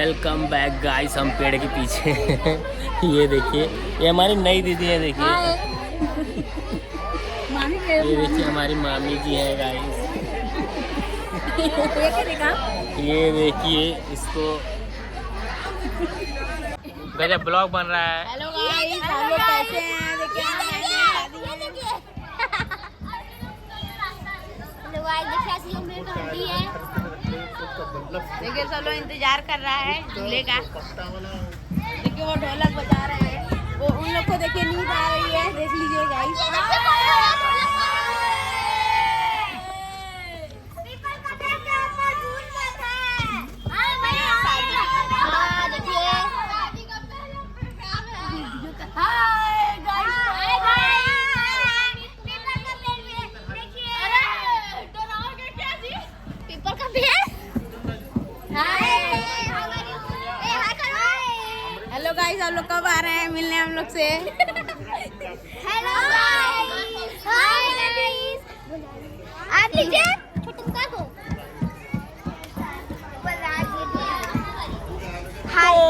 Welcome bank guys. हम पेड़ के पीछे ये देखिए, ये हमारी नई दीदी है। देखिए ये देखिए हमारी मामी जी है गाइस। ये देखिए इसको गजब ब्लॉग बन रहा है। हेलो गाइस, हम लोग कैसे हैं? देखिए देखिए सब लोग इंतजार कर रहा है झूले का। देखिए वो ढोलक बजा रहे हैं, वो उन लोग को देखिए नींद आ रही है। देख लीजिए गाइस। हेलो गाइस, आप लोग कब आ रहे हैं मिलने हम लोग से? Hello guys, hi guys. आप लीजिए छोटू को हाय।